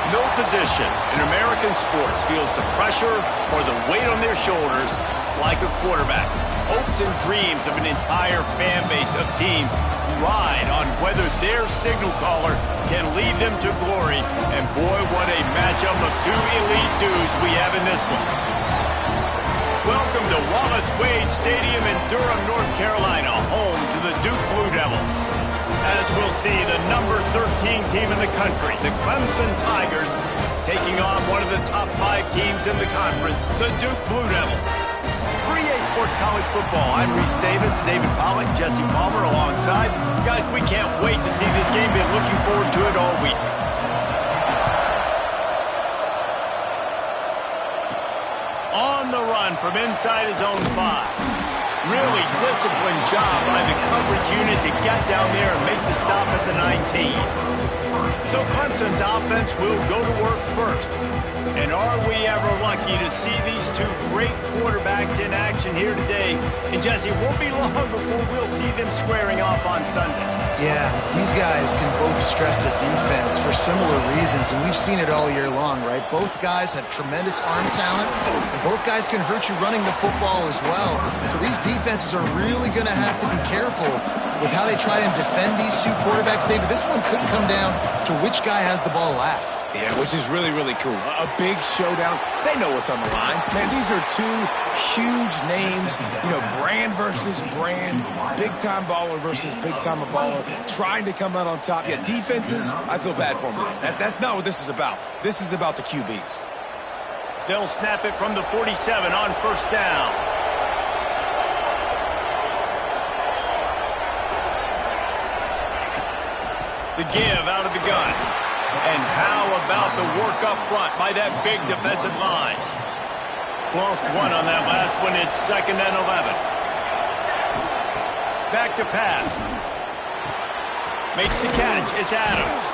No position in American sports feels the pressure or the weight on their shoulders like a quarterback. Hopes and dreams of an entire fan base of teams ride on whether their signal caller can lead them to glory. And boy, what a matchup of two elite dudes we have in this one. Welcome to Wallace Wade Stadium in Durham, North Carolina, home to the Duke Blue Devils. As we'll see, the number 13 team in the country, the Clemson Tigers, taking on one of the top 5 teams in the conference, the Duke Blue Devils. 3A Sports College Football. I'm Reese Davis, David Pollack, Jesse Palmer alongside. Guys, we can't wait to see this game. Been looking forward to it all week. On the run from inside his own 5. Really disciplined job by the coverage unit to get down there and make the stop at the 19. So Clemson's offense will go to work first. And are we ever lucky to see these two great quarterbacks in action here today? And Jesse, it won't be long before we'll see them squaring off on Sunday. Yeah, these guys can both stress a defense for similar reasons, and we've seen it all year long, right? Both guys have tremendous arm talent, and both guys can hurt you running the football as well. So these defenses are really going to have to be careful with how they try and defend these two quarterbacks. David, this one could come down to which guy has the ball last. Yeah, which is really, really cool. A big showdown. They know what's on the line. Man, these are two huge names. You know, brand versus brand. Big-time baller versus big-time baller. Trying to come out on top. Yeah, defenses, I feel bad for them. That's not what this is about. This is about the QBs. They'll snap it from the 47 on first down. The give out of the gun. And how about the work up front by that big defensive line? Lost one on that last one. It's 2nd and 11. Back to pass. Makes the catch. It's Adams.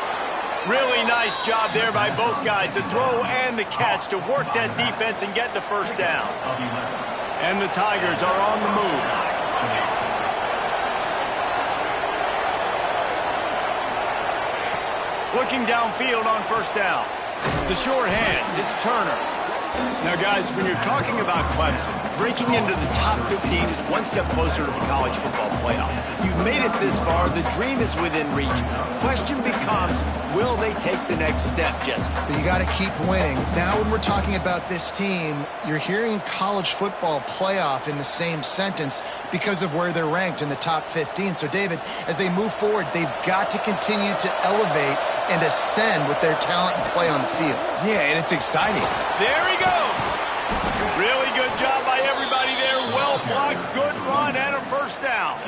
Really nice job there by both guys to throw and the catch to work that defense and get the first down. And the Tigers are on the move. Looking downfield on first down. The short hands, it's Turner. Now, guys, when you're talking about Clemson, breaking into the top 15 is one step closer to the college football playoff. You've made it this far. The dream is within reach. Question becomes, will they take the next step, Jesse? But you got to keep winning. Now, when we're talking about this team, you're hearing college football playoff in the same sentence because of where they're ranked in the top 15. So, David, as they move forward, they've got to continue to elevate and ascend with their talent and play on the field. Yeah, and it's exciting. There he goes. Really good job by everybody there. Well blocked, good run, and a first down.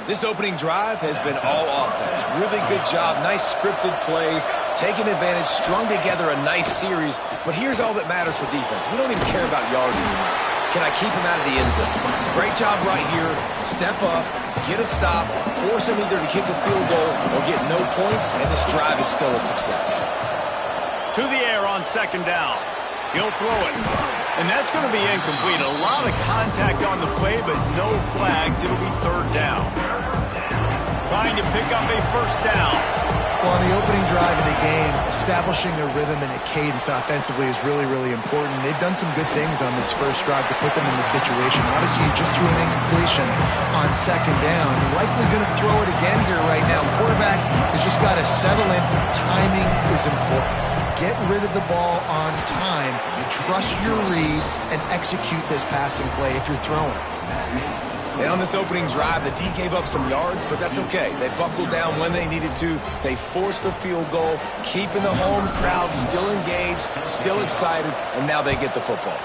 This opening drive has been all offense. Really good job, nice scripted plays, taking advantage, strung together a nice series. But here's all that matters for defense. We don't even care about yards anymore. Can I keep him out of the end zone? Great job right here. Step up, get a stop, force him either to kick a field goal or get no points, and this drive is still a success. To the air on 2nd down. He'll throw it. And that's going to be incomplete. A lot of contact on the play, but no flags. It'll be 3rd down. Trying to pick up a first down. Well, on the opening drive of the game, establishing a rhythm and a cadence offensively is really, really important. They've done some good things on this first drive to put them in this situation. Obviously, you just threw an incompletion on 2nd down. You're likely going to throw it again here right now. Quarterback has just got to settle in. Timing is important. Get rid of the ball on time, trust your read, and execute this passing play if you're throwing. And on this opening drive, the D gave up some yards, but that's okay. They buckled down when they needed to. They forced the field goal, keeping the home crowd still engaged, still excited, and now they get the football.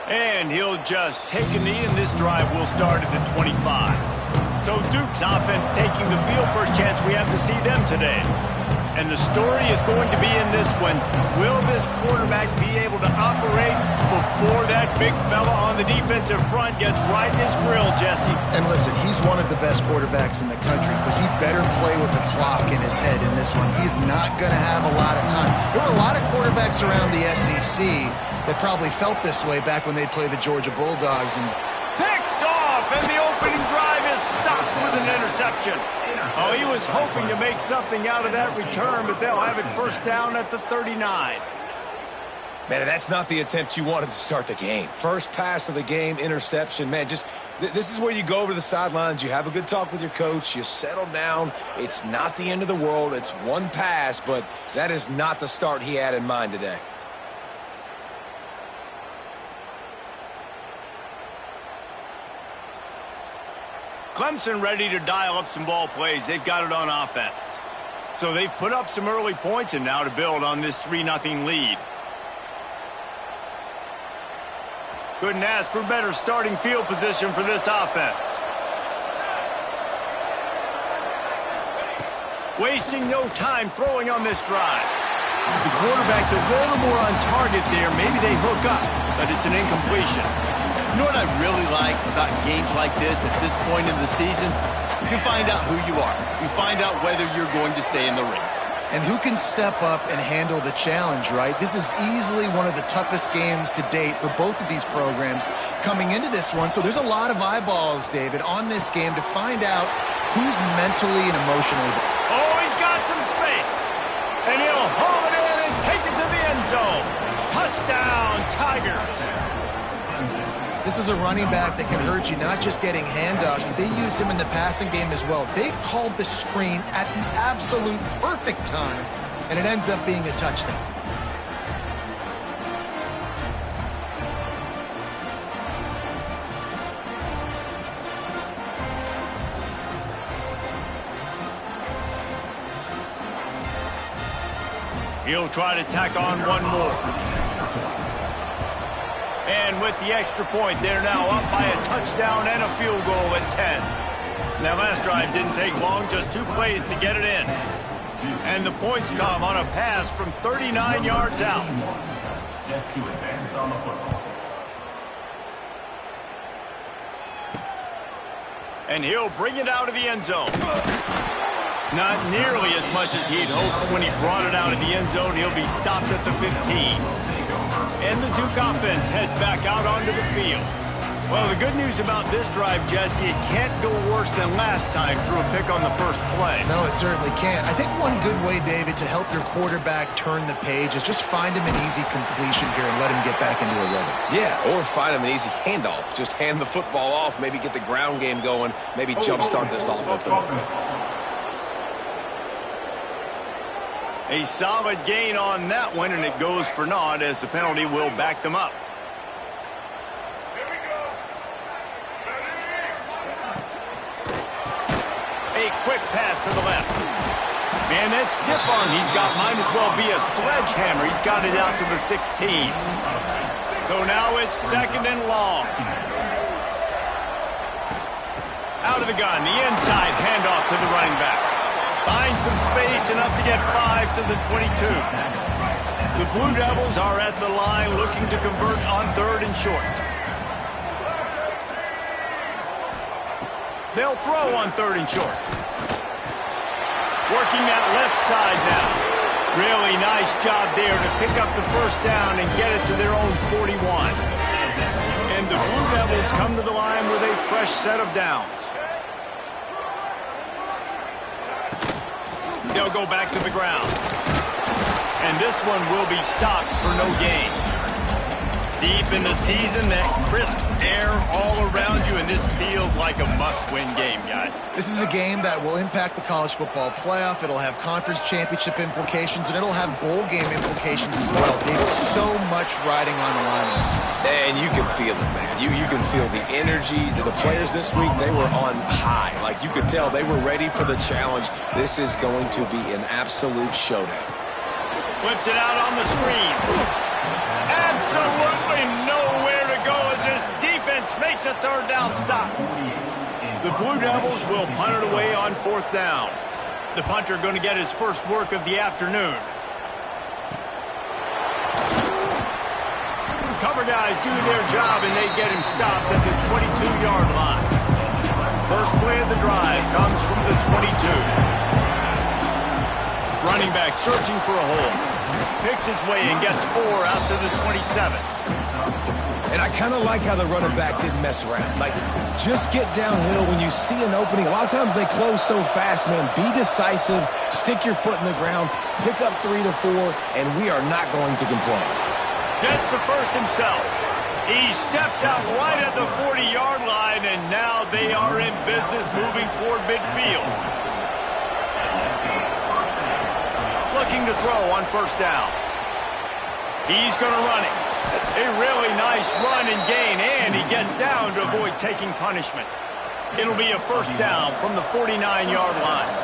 And he'll just take a knee, and this drive will start at the 25. So Duke's offense taking the field for a chance we have to see them today. And the story is going to be in this one. Will this quarterback be able to operate before that big fella on the defensive front gets right in his grill, Jesse? And listen, he's one of the best quarterbacks in the country, but he better play with the clock in his head in this one. He's not going to have a lot of time. There were a lot of quarterbacks around the SEC that probably felt this way back when they'd play the Georgia Bulldogs. And picked off, and the opening drive is stopped with an interception. Oh, he was hoping to make something out of that return, but they'll have it first down at the 39. Man, that's not the attempt you wanted to start the game. First pass of the game, interception. Man, just this is where you go over to the sidelines. You have a good talk with your coach. You settle down. It's not the end of the world. It's one pass, but that is not the start he had in mind today. Clemson ready to dial up some ball plays. They've got it on offense. So they've put up some early points and now to build on this 3-0 lead. Couldn't ask for better starting field position for this offense. Wasting no time throwing on this drive. The quarterback's a little more on target there. Maybe they hook up, but it's an incompletion. You know what I really like about games like this at this point in the season? You find out who you are. You find out whether you're going to stay in the race. And who can step up and handle the challenge, right? This is easily one of the toughest games to date for both of these programs coming into this one. So there's a lot of eyeballs, David, on this game to find out who's mentally and emotionally there. Oh, he's got some space. And he'll haul it in and take it to the end zone. Touchdown, Tigers. This is a running back that can hurt you, not just getting handoffs, but they use him in the passing game as well. They called the screen at the absolute perfect time, and it ends up being a touchdown. He'll try to tack on one more. And with the extra point, they're now up by a touchdown and a field goal at 10. That last drive didn't take long, just 2 plays to get it in. And the points come on a pass from 39 yards out. Set to advance on the football. And he'll bring it out of the end zone. Not nearly as much as he'd hoped when he brought it out of the end zone. He'll be stopped at the 15. And the Duke offense heads back out onto the field. Well, the good news about this drive, Jesse, it can't go worse than last time through a pick on the first play. No, it certainly can't. I think one good way, David, to help your quarterback turn the page is just find him an easy completion here and let him get back into a rhythm. Yeah, or find him an easy handoff. Just hand the football off, maybe get the ground game going, maybe jumpstart this offense a little bit. A solid gain on that one, and it goes for naught as the penalty will back them up. A quick pass to the left. Man, that stiff arm he's got might as well be a sledgehammer. He's got it out to the 16. So now it's 2nd and long. Out of the gun, the inside handoff to the running back. Finds some space, enough to get 5 to the 22. The Blue Devils are at the line looking to convert on 3rd and short. They'll throw on 3rd and short. Working that left side now. Really nice job there to pick up the first down and get it to their own 41. And the Blue Devils come to the line with a fresh set of downs. They'll go back to the ground. And this one will be stopped for no gain. Deep in the season, that crisp air all around you, and this feels like a must-win game, guys. This is a game that will impact the college football playoff. It'll have conference championship implications, and it'll have bowl game implications as well. David, so much riding on the line on this one. And you can feel it, man. You can feel the energy. The players this week, they were on high. Like, you could tell they were ready for the challenge. This is going to be an absolute showdown. Flips it out on the screen. Absolutely nowhere to go as this defense makes a 3rd down stop. The Blue Devils will punt it away on 4th down. The punter going to get his first work of the afternoon. Cover guys do their job, and they get him stopped at the 22-yard line. First play of the drive comes from the 22. Running back searching for a hole. Picks his way and gets 4 out to the 27. And I kind of like how the running back didn't mess around. Like, just get downhill when you see an opening. A lot of times they close so fast, man. Be decisive, stick your foot in the ground, pick up 3 to 4, and we are not going to complain. Gets the first himself. He steps out right at the 40-yard line, and now they are in business moving toward midfield. Looking to throw on first down. He's going to run it. A really nice run and gain, and he gets down to avoid taking punishment. It'll be a first down from the 49-yard line.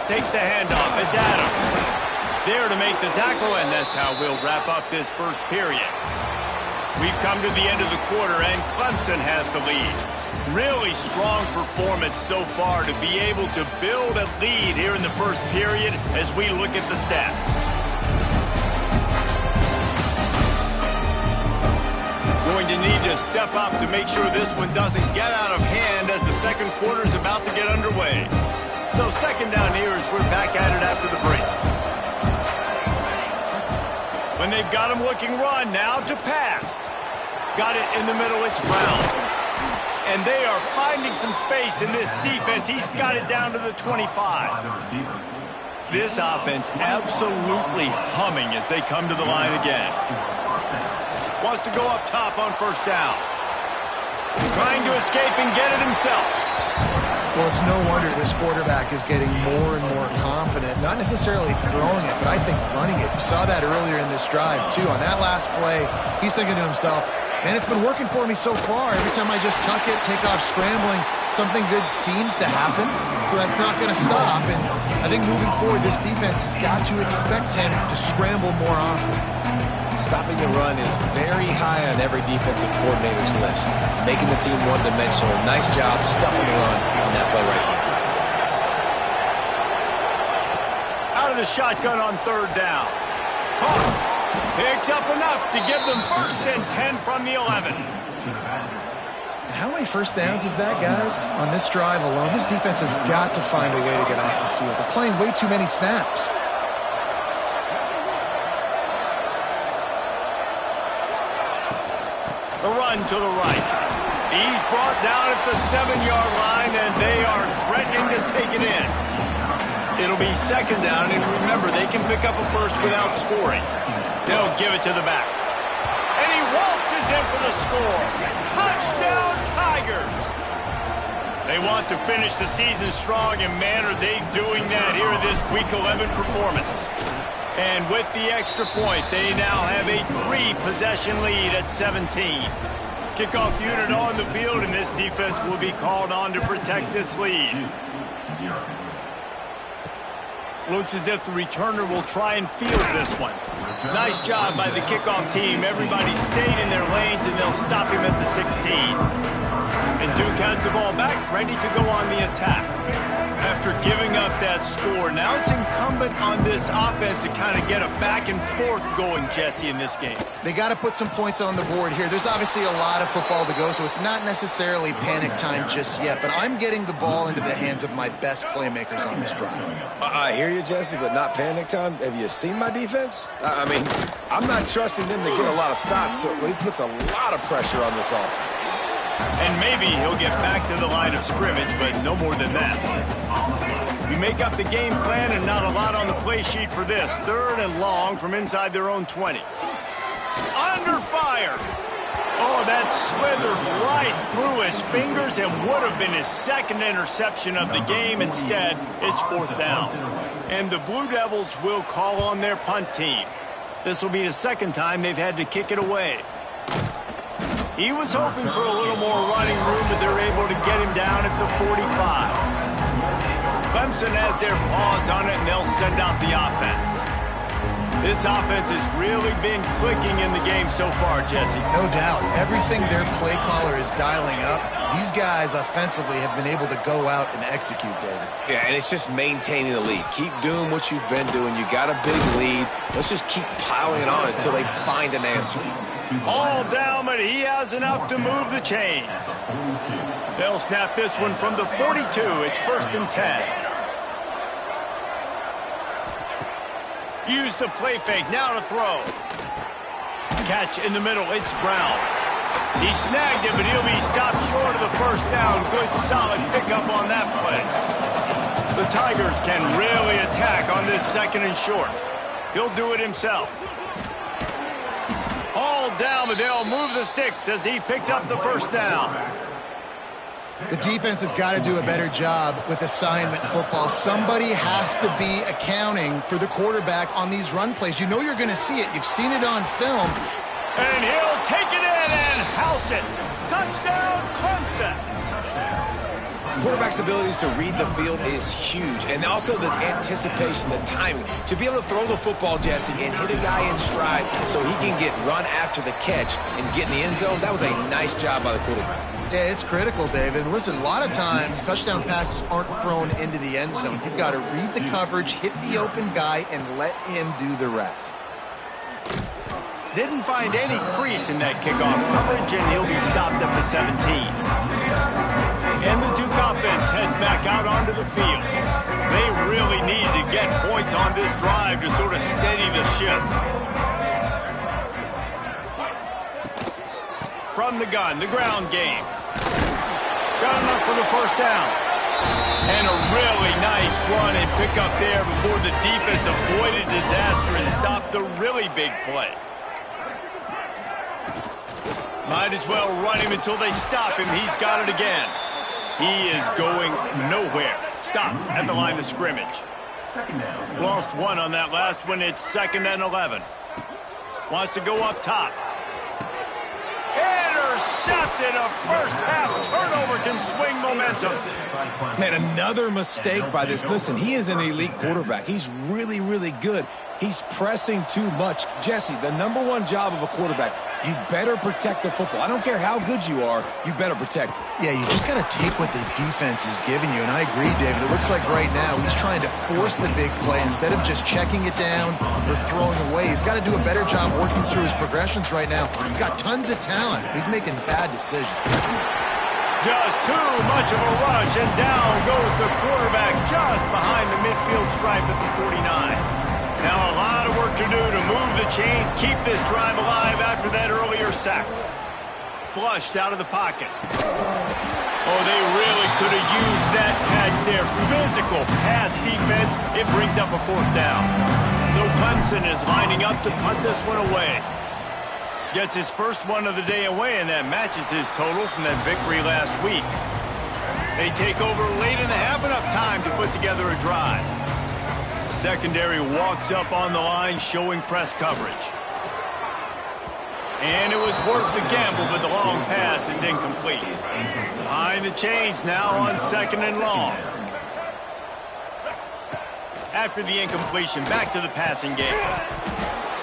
Takes the handoff. It's Adams. There to make the tackle, and that's how we'll wrap up this first period. We've come to the end of the quarter, and Clemson has the lead. Really strong performance so far to be able to build a lead here in the first period as we look at the stats. Going to need to step up to make sure this one doesn't get out of hand as the second quarter is about to get underway. So second down here as we're back at it after the break. When they've got him looking run, now to pass. Got it in the middle, it's Brown. And they are finding some space in this defense. He's got it down to the 25. This offense absolutely humming as they come to the line again. Wants to go up top on first down. Trying to escape and get it himself. Well, it's no wonder this quarterback is getting more and more confident. Not necessarily throwing it, but I think running it. You saw that earlier in this drive, too. On that last play, he's thinking to himself, man, it's been working for me so far. Every time I just tuck it, take off scrambling, something good seems to happen. So that's not going to stop. And I think moving forward, this defense has got to expect him to scramble more often. Stopping the run is very high on every defensive coordinator's list. Making the team one-dimensional. Nice job stuffing the run on that play right there. Out of the shotgun on third down. Caught. Picks up enough to give them first and 10 from the 11. And how many first downs is that, guys? On this drive alone, this defense has got to find a way to get off the field. They're playing way too many snaps. The run to the right. He's brought down at the 7-yard line, and they are threatening to take it in. It'll be second down, and remember, they can pick up a first without scoring. They'll give it to the back. And he waltzes in for the score. Touchdown, Tigers! They want to finish the season strong, and man, are they doing that here in this Week 11 performance. And with the extra point, they now have a 3-possession lead at 17. Kickoff unit on the field, and this defense will be called on to protect this lead. Looks as if the returner will try and field this one. Nice job by the kickoff team. Everybody stayed in their lanes, and they'll stop him at the 16. And Duke has the ball back, ready to go on the attack. After giving up that score, now it's incumbent on this offense to kind of get a back and forth going, Jesse, in this game. They got to put some points on the board here. There's obviously a lot of football to go, so it's not necessarily panic time just yet, but I'm getting the ball into the hands of my best playmakers on this drive. I hear you, Jesse, but not panic time. Have you seen my defense? I mean, I'm not trusting them to get a lot of stops, so he puts a lot of pressure on this offense. And maybe he'll get back to the line of scrimmage, but no more than that. We make up the game plan and not a lot on the play sheet for this. Third and long from inside their own 20. Under fire. Oh, that slithered right through his fingers and would have been his second interception of the game. Instead, it's fourth down. And the Blue Devils will call on their punt team. This will be the second time they've had to kick it away. He was hoping for a little more running room, but they're able to get him down at the 45. Clemson has their paws on it, and they'll send out the offense. This offense has really been clicking in the game so far, Jesse. No doubt. Everything their play caller is dialing up, these guys offensively have been able to go out and execute, David. Yeah, and it's just maintaining the lead. Keep doing what you've been doing. You got a big lead. Let's just keep piling it on until they find an answer. All down, but he has enough to move the chains. They'll snap this one from the 42. It's 1st and 10. Use the play fake, now to throw. Catch in the middle, it's Brown. He snagged it, but he'll be stopped short of the first down. Good, solid pickup on that play. The Tigers can really attack on this 2nd and short. He'll do it himself. All down, but they'll move the sticks as he picks up the first down. The defense has got to do a better job with assignment football. Somebody has to be accounting for the quarterback on these run plays. You know you're going to see it. You've seen it on film. And he'll take it in and house it. Touchdown, Clemson. Quarterback's abilities to read the field is huge, and also the anticipation, the timing. To be able to throw the football, Jesse, and hit a guy in stride so he can get run after the catch and get in the end zone, that was a nice job by the quarterback. Yeah, it's critical, David. Listen, a lot of times touchdown passes aren't thrown into the end zone. You've got to read the coverage, hit the open guy, and let him do the rest. Didn't find any crease in that kickoff coverage, and he'll be stopped at the 17. And the Duke offense heads back out onto the field. They really need to get points on this drive to sort of steady the ship. From the gun, the ground game. Got enough for the first down. And a really nice run and pick up there before the defense avoided disaster and stopped the really big play. Might as well run him until they stop him. He's got it again. He is going nowhere. Stop at the line of scrimmage. Lost one on that last one. It's 2nd and 11. Wants to go up top. Intercepted. A first half turnover can swing momentum. Man, another mistake by this. Listen, he is an elite quarterback. He's really, really good. He's pressing too much. Jesse, the #1 job of a quarterback, you better protect the football. I don't care how good you are, you better protect it. Yeah, you just got to take what the defense is giving you, and I agree, David. It looks like right now he's trying to force the big play instead of just checking it down or throwing away. He's got to do a better job working through his progressions right now. He's got tons of talent. He's making bad decisions. Just too much of a rush, and down goes the quarterback just behind the midfield stripe at the 49. Now a lot of work to do to move the chains, keep this drive alive after that earlier sack. Flushed out of the pocket. Oh, they really could have used that catch there. Physical pass defense. It brings up a 4th down. So Clemson is lining up to punt this one away. Gets his first one of the day away, and that matches his total from that victory last week. They take over late in the half, enough time to put together a drive. Secondary walks up on the line, showing press coverage. And it was worth the gamble, but the long pass is incomplete. Behind the chains now on 2nd and long. After the incompletion, back to the passing game.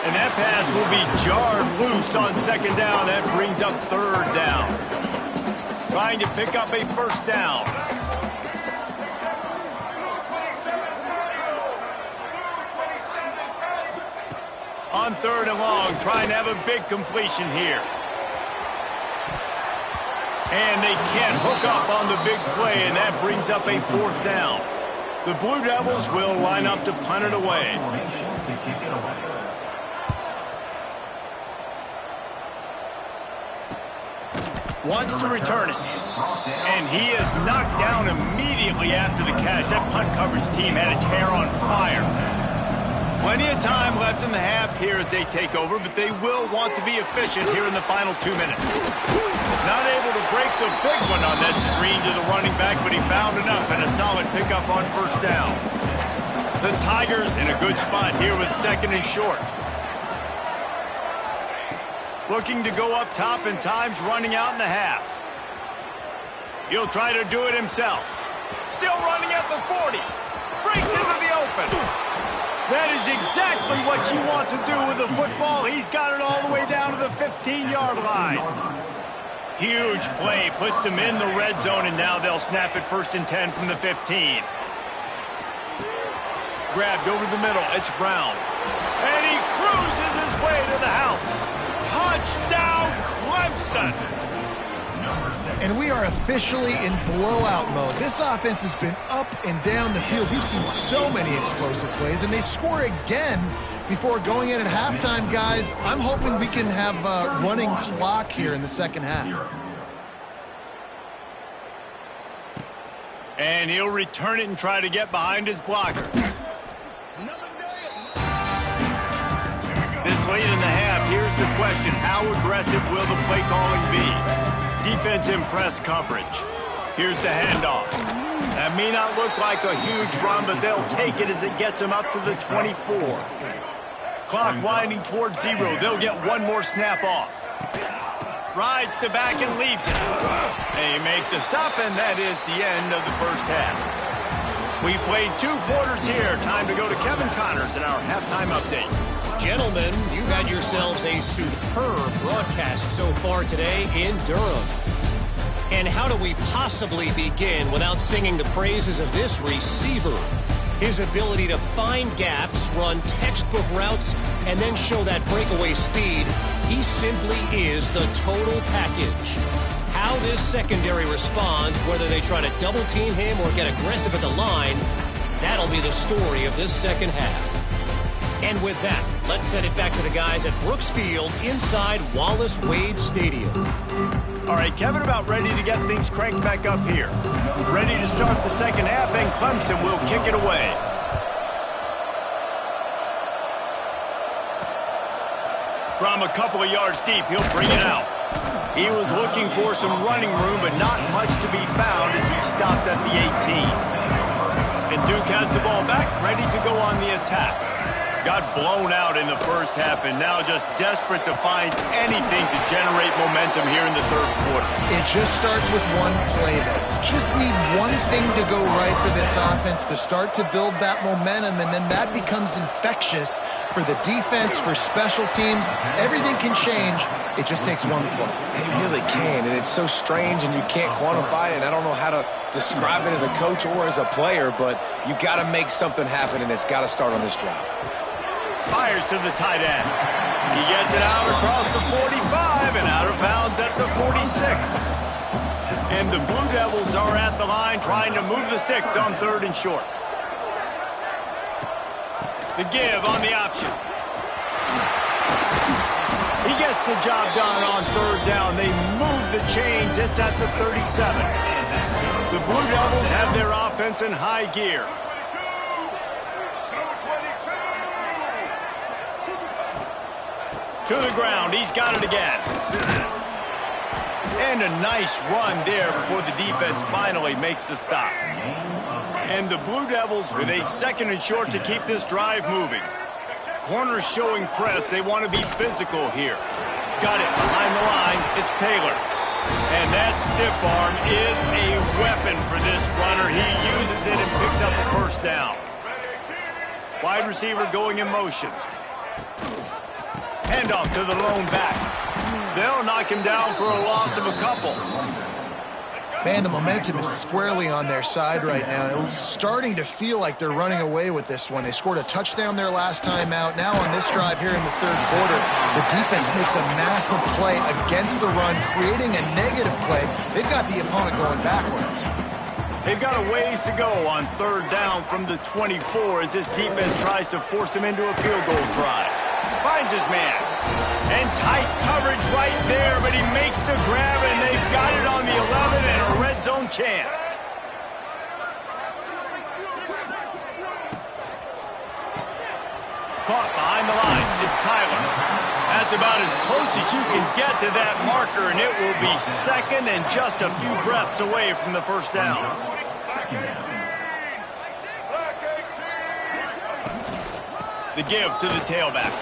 And that pass will be jarred loose on 2nd down. That brings up 3rd down. Trying to pick up a first down. On 3rd and long, trying to have a big completion here. And they can't hook up on the big play, and that brings up a 4th down. The Blue Devils will line up to punt it away. Wants to return it. And he is knocked down immediately after the catch. That punt coverage team had its hair on fire. Plenty of time left in the half here as they take over, but they will want to be efficient here in the final 2 minutes. Not able to break the big one on that screen to the running back, but he found enough and a solid pickup on first down. The Tigers in a good spot here with 2nd and short. Looking to go up top, and time's running out in the half. He'll try to do it himself. Still running at the 40. Breaks into the open. That is exactly what you want to do with the football. He's got it all the way down to the 15-yard line. Huge play, puts them in the red zone, and now they'll snap it 1st and 10 from the 15. Grabbed over the middle, it's Brown. And he cruises his way to the house. Touchdown, Clemson! And we are officially in blowout mode. This offense has been up and down the field. We've seen so many explosive plays, and they score again before going in at halftime, guys. I'm hoping we can have a running clock here in the second half. And he'll return it and try to get behind his blocker. This late in the half, here's the question. How aggressive will the play calling be? Defense in press coverage. Here's the handoff. That may not look like a huge run, but they'll take it as it gets them up to the 24. Clock winding towards 0. They'll get one more snap off. Rides to back and leaves it. They make the stop, and that is the end of the first half. We played 2 quarters here. Time to go to Kevin Connors in our halftime update. Gentlemen, you've had yourselves a superb broadcast so far today in Durham. And how do we possibly begin without singing the praises of this receiver? His ability to find gaps, run textbook routes, and then show that breakaway speed. He simply is the total package. How this secondary responds, whether they try to double team him or get aggressive at the line, that'll be the story of this second half. And with that, let's send it back to the guys at Brooks Field inside Wallace Wade Stadium. All right, Kevin, about ready to get things cranked back up here. Ready to start the second half, and Clemson will kick it away. From a couple of yards deep, he'll bring it out. He was looking for some running room, but not much to be found as he stopped at the 18. And Duke has the ball back, ready to go on the attack. Got blown out in the first half and now just desperate to find anything to generate momentum here in the third quarter. It just starts with one play, though. Just need one thing to go right for this offense to start to build that momentum, and then that becomes infectious for the defense, for special teams. Everything can change. It just takes one play. It really can, and it's so strange, and you can't quantify it, and I don't know how to describe it as a coach or as a player, but you got to make something happen, and it's got to start on this drive. Fires to the tight end. He gets it out across the 45 and out of bounds at the 46. And the Blue Devils are at the line trying to move the sticks on 3rd and short. The give on the option. He gets the job done on 3rd down. They move the chains. It's at the 37. The Blue Devils have their offense in high gear. To the ground, he's got it again. And a nice run there before the defense finally makes the stop. And the Blue Devils with a 2nd and short to keep this drive moving. Corners showing press. They want to be physical here. Got it behind the line. It's Taylor. And that stiff arm is a weapon for this runner. He uses it and picks up a 1st down. Wide receiver going in motion. Handoff to the lone back. They'll knock him down for a loss of a couple. Man, the momentum is squarely on their side right now. It's starting to feel like they're running away with this one. They scored a touchdown their last time out. Now on this drive here in the 3rd quarter, the defense makes a massive play against the run, creating a negative play. They've got the opponent going backwards. They've got a ways to go on 3rd down from the 24 as this defense tries to force him into a field goal try. Finds his man. And tight coverage right there, but he makes the grab, and they've got it on the 11 and a red zone chance. Caught behind the line. It's Tyler. That's about as close as you can get to that marker, and it will be 2nd and just a few breaths away from the 1st down. The give to the tailback.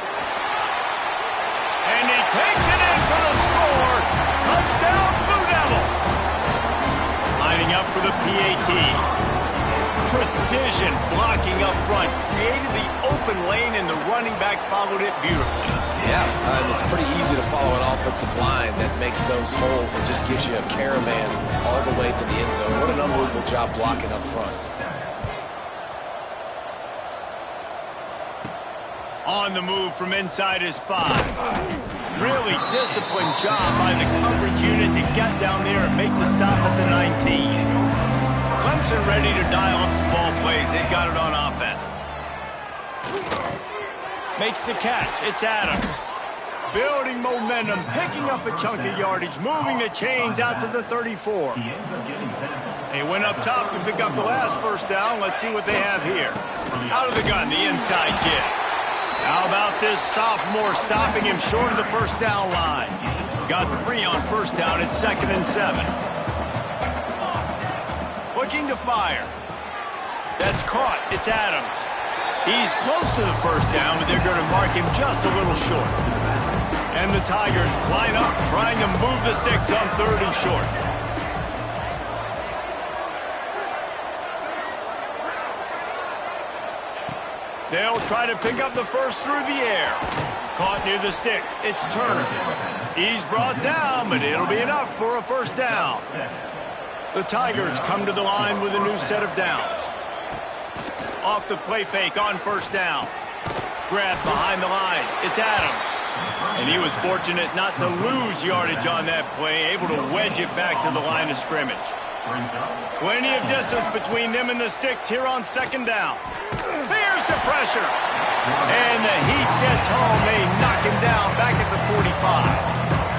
And he takes it in for the score. Touchdown, Blue Devils. Lining up for the PAT. precision blocking up front. Created the open lane, and the running back followed it beautifully. Yeah, and it's pretty easy to follow an offensive line that makes those holes and just gives you a caravan all the way to the end zone. What an unbelievable job blocking up front. On the move from inside his 5. Really disciplined job by the coverage unit to get down there and make the stop at the 19. Clemson ready to dial up some ball plays. They've got it on offense. Makes the catch. It's Adams. Building momentum, picking up a chunk of yardage, moving the chains out to the 34. They went up top to pick up the last first down. Let's see what they have here. Out of the gun, the inside give. How about this sophomore stopping him short of the first down line? Got 3 on first down at 2nd and 7. Looking to fire. That's caught. It's Adams. He's close to the first down, but they're going to mark him just a little short. And the Tigers line up, trying to move the sticks on 3rd and short. They'll try to pick up the first through the air. Caught near the sticks. It's Turner. He's brought down, but it'll be enough for a first down. The Tigers come to the line with a new set of downs. Off the play fake on first down. Grab behind the line. It's Adams. And he was fortunate not to lose yardage on that play, able to wedge it back to the line of scrimmage. Plenty of distance between them and the sticks here on 2nd down. There's the pressure. And the heat gets home. They knock him down back at the 45.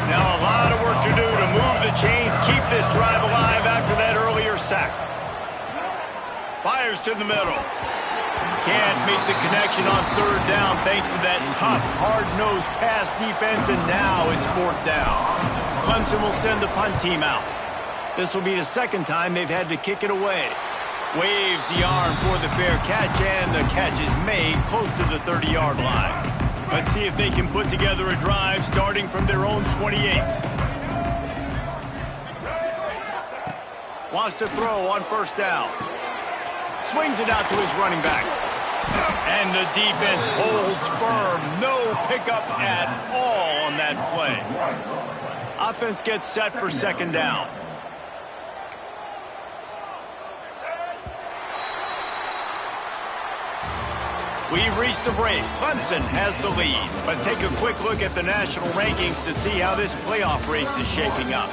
Now a lot of work to do to move the chains, keep this drive alive after that earlier sack. Fires to the middle. Can't make the connection on 3rd down thanks to that tough, hard-nosed pass defense, and now it's 4th down. Clemson will send the punt team out. This will be the 2nd time they've had to kick it away. Waves the arm for the fair catch, and the catch is made close to the 30-yard line. Let's see if they can put together a drive starting from their own 28. Wants to throw on first down. Swings it out to his running back. And the defense holds firm. No pickup at all on that play. Offense gets set for 2nd down. We've reached the break. Clemson has the lead. Let's take a quick look at the national rankings to see how this playoff race is shaping up.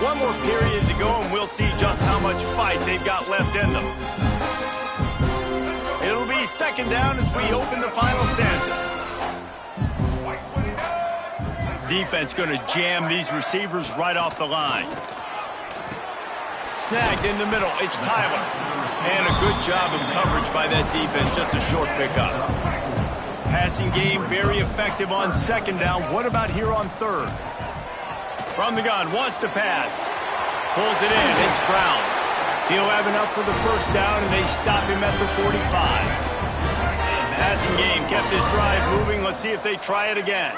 One more period to go, and we'll see just how much fight they've got left in them. It'll be 2nd down as we open the final stanza. Defense going to jam these receivers right off the line. Snagged in the middle. It's Tyler. And a good job of coverage by that defense. Just a short pickup. Passing game very effective on 2nd down. What about here on 3rd? From the gun. Wants to pass. Pulls it in. It's Brown. He'll have enough for the first down, and they stop him at the 45. Passing game kept this drive moving. Let's see if they try it again.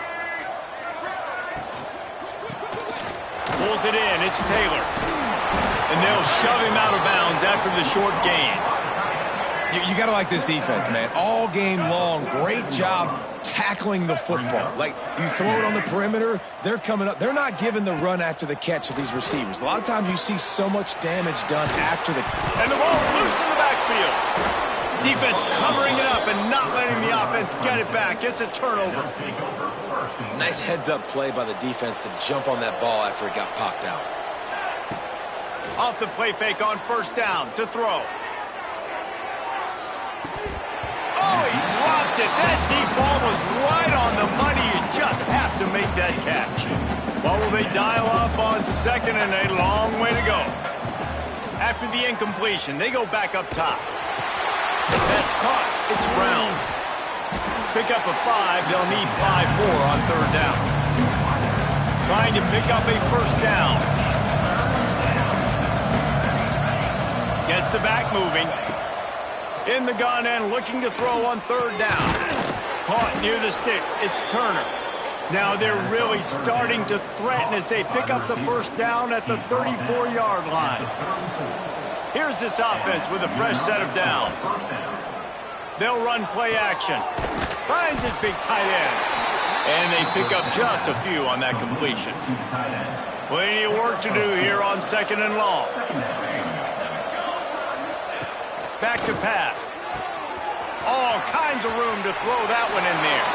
Pulls it in. It's Taylor. And they'll shove him out of bounds after the short gain. You got to like this defense, man. All game long, great job tackling the football. Like, you throw it on the perimeter, they're coming up. They're not giving the run after the catch to these receivers. A lot of times you see so much damage done after the... And the ball's loose in the backfield. Defense covering it up and not letting the offense get it back. It's a turnover. Nice heads-up play by the defense to jump on that ball after it got popped out. Off the play fake on first down to throw. Oh, he dropped it. That deep ball was right on the money. You just have to make that catch. What will they dial up on 2nd, and a long way to go. After the incompletion, they go back up top. That's caught. It's Brown. Pick up a 5. They'll need 5 more on 3rd down. Trying to pick up a first down. Gets the back moving. In the gun and looking to throw on 3rd down. Caught near the sticks. It's Turner. Now they're really starting to threaten as they pick up the first down at the 34-yard line. Here's this offense with a fresh set of downs. They'll run play action. Finds his big tight end. And they pick up just a few on that completion. Plenty of work to do here on 2nd and long. Back to pass. All kinds of room to throw that one in there.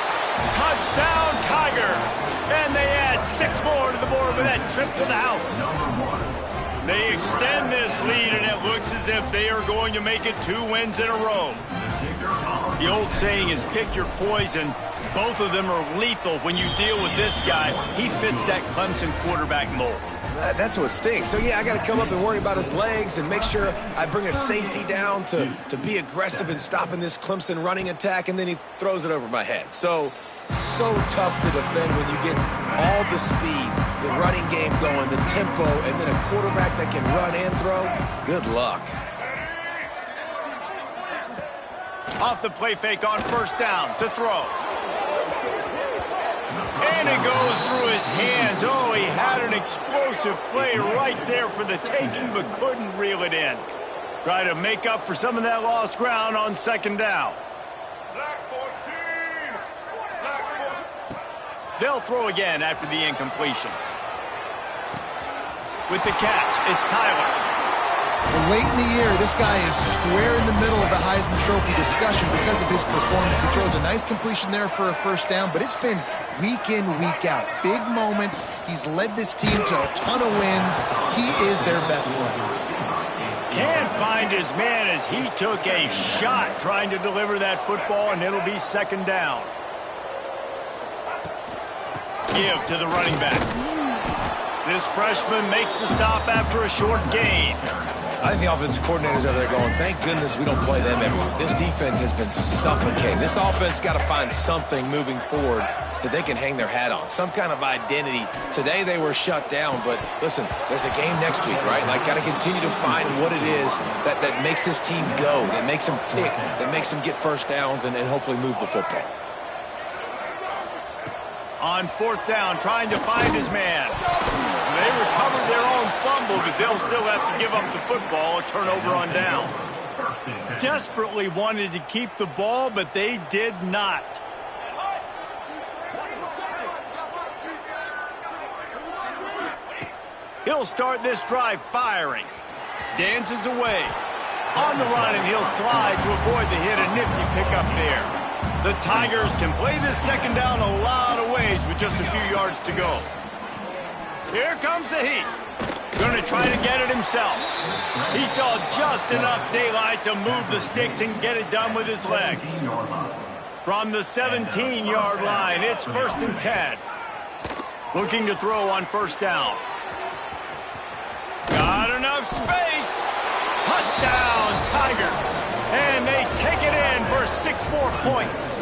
Touchdown, Tiger. And they add 6 more to the board with that trip to the house. They extend this lead, and it looks as if they are going to make it 2 wins in a row. The old saying is pick your poison. Both of them are lethal when you deal with this guy. He fits that Clemson quarterback mold. That's what stinks. So, yeah, I got to come up and worry about his legs and make sure I bring a safety down to be aggressive in stopping this Clemson running attack, and then he throws it over my head. So tough to defend when you get all the speed, the running game going, the tempo, and then a quarterback that can run and throw. Good luck. Off the play fake on first down to throw. And it goes through his hands. Oh, he had an explosive play right there for the taking, but couldn't reel it in. Try to make up for some of that lost ground on 2nd down. They'll throw again after the incompletion. With the catch, it's Tyler. Well, late in the year, this guy is square in the middle of the Heisman Trophy discussion because of his performance. He throws a nice completion there for a first down, but it's been week in, week out. Big moments. He's led this team to a ton of wins. He is their best player. Can't find his man as he took a shot trying to deliver that football, and it'll be 2nd down. Give to the running back. This freshman makes the stop after a short gain. I think the offensive coordinators over there going, thank goodness we don't play them every week. This defense has been suffocating. This offense got to find something moving forward that they can hang their hat on, some kind of identity. Today they were shut down, but listen, there's a game next week, right? Like, got to continue to find what it is that makes this team go, that makes them tick, that makes them get first downs and hopefully move the football. On 4th down, trying to find his man. They recovered their own fumble, but they'll still have to give up the football, a turnover on downs. Desperately wanted to keep the ball, but they did not. He'll start this drive firing. Dances away. On the run, and he'll slide to avoid the hit. A nifty pickup there. The Tigers can play this 2nd down a lot of ways with just a few yards to go. Here comes the heat. Going to try to get it himself. He saw just enough daylight to move the sticks and get it done with his legs. From the 17-yard line, it's 1st and 10. Looking to throw on 1st down. Got enough space. Touchdown, Tigers. And they take it in for 6 more points.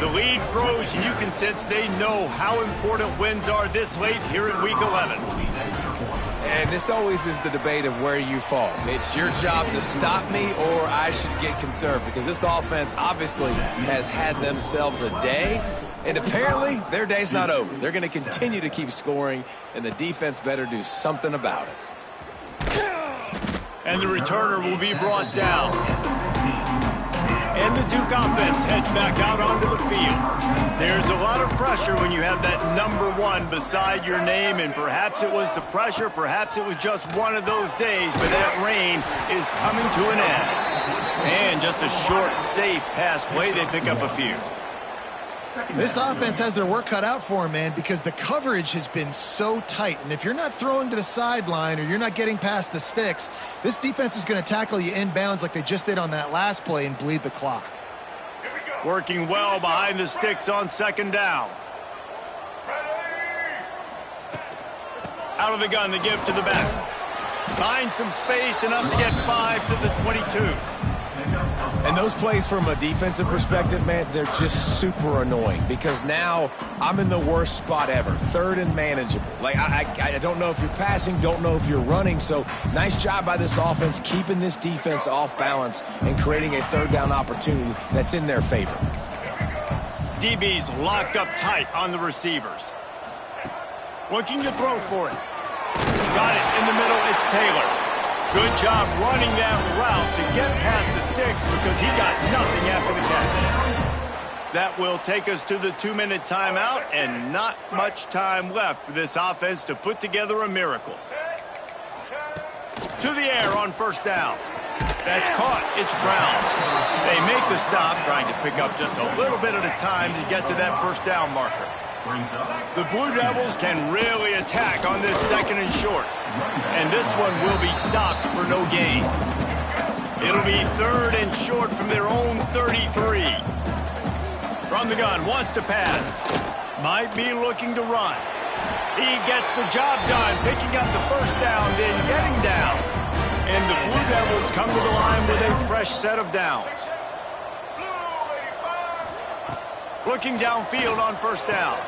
The lead grows, and you can sense they know how important wins are this late here in Week 11. And this always is the debate of where you fall. It's your job to stop me, or I should get conserved, because this offense obviously has had themselves a day, and apparently their day's not over. They're going to continue to keep scoring, and the defense better do something about it. And the returner will be brought down. And the Duke offense heads back out onto the field. There's a lot of pressure when you have that number 1 beside your name, and perhaps it was the pressure, perhaps it was just one of those days, but that rain is coming to an end. And just a short, safe pass play, they pick up a few. This offense has their work cut out for them, man, because the coverage has been so tight. And if you're not throwing to the sideline or you're not getting past the sticks, this defense is going to tackle you inbounds like they just did on that last play and bleed the clock. Working well behind the sticks on 2nd down. Out of the gun, the give to the back. Finds some space, enough to get 5 to the 22. And those plays from a defensive perspective, man, they're just super annoying because now I'm in the worst spot ever, 3rd and manageable. Like, I don't know if you're passing, don't know if you're running, so nice job by this offense keeping this defense off balance and creating a 3rd down opportunity that's in their favor. DB's locked up tight on the receivers. Looking to throw for it. Got it in the middle. It's Taylor. Good job running that route to get past the sticks because he got nothing after the catch. That will take us to the 2-minute timeout, and not much time left for this offense to put together a miracle. To the air on first down. That's caught. It's Brown. They make the stop, trying to pick up just a little bit at a time to get to that first down marker. The Blue Devils can really attack on this second and short. And this one will be stopped for no gain. It'll be third and short from their own 33. From the gun, wants to pass. Might be looking to run. He gets the job done, picking up the first down, then getting down. And the Blue Devils come to the line with a fresh set of downs. Looking downfield on first down.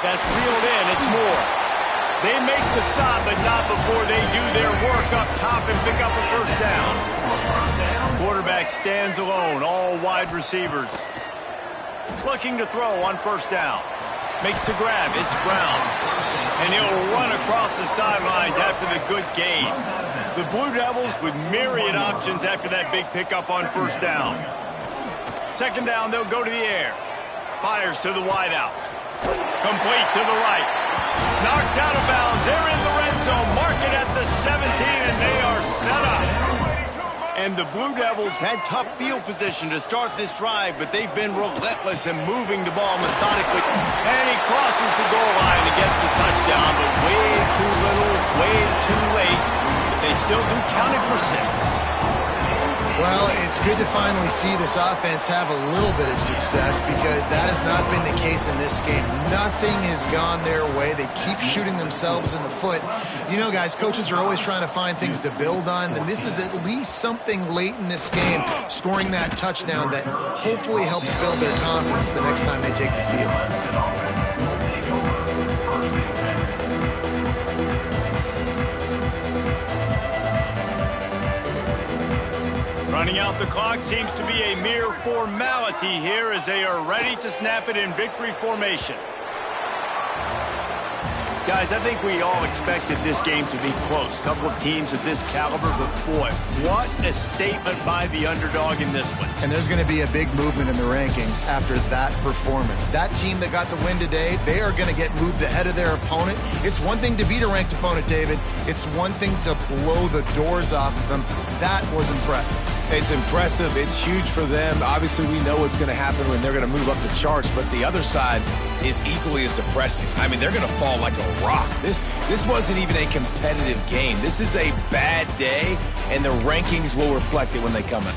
That's reeled in. It's Moore. They make the stop, but not before they do their work up top and pick up a first down. Quarterback stands alone, all wide receivers. Looking to throw on first down. Makes the grab. It's Brown. And he'll run across the sidelines after the good gain. The Blue Devils with myriad options after that big pickup on first down. Second down, they'll go to the air. Fires to the wideout. Complete to the right. Knocked out of bounds. They're in the red zone. Mark it at the 17, and they are set up. And the Blue Devils had tough field position to start this drive, but they've been relentless in moving the ball methodically. And he crosses the goal line and gets the touchdown, but way too little, way too late. They still do count it for 6. Well, it's good to finally see this offense have a little bit of success because that has not been the case in this game. Nothing has gone their way. They keep shooting themselves in the foot. You know, guys, coaches are always trying to find things to build on, and this is at least something late in this game, scoring that touchdown that hopefully helps build their confidence the next time they take the field. Running out the clock seems to be a mere formality here as they are ready to snap it in victory formation. Guys, I think we all expected this game to be close. Couple of teams of this caliber, but boy, what a statement by the underdog in this one. And there's going to be a big movement in the rankings after that performance. That team that got the win today, they are going to get moved ahead of their opponent. It's one thing to beat a ranked opponent, David. It's one thing to blow the doors off of them. That was impressive. It's impressive. It's huge for them. Obviously, we know what's going to happen when they're going to move up the charts, but the other side is equally as depressing. I mean, they're going to fall like a rock. This wasn't even a competitive game. This is a bad day, and the rankings will reflect it when they come in.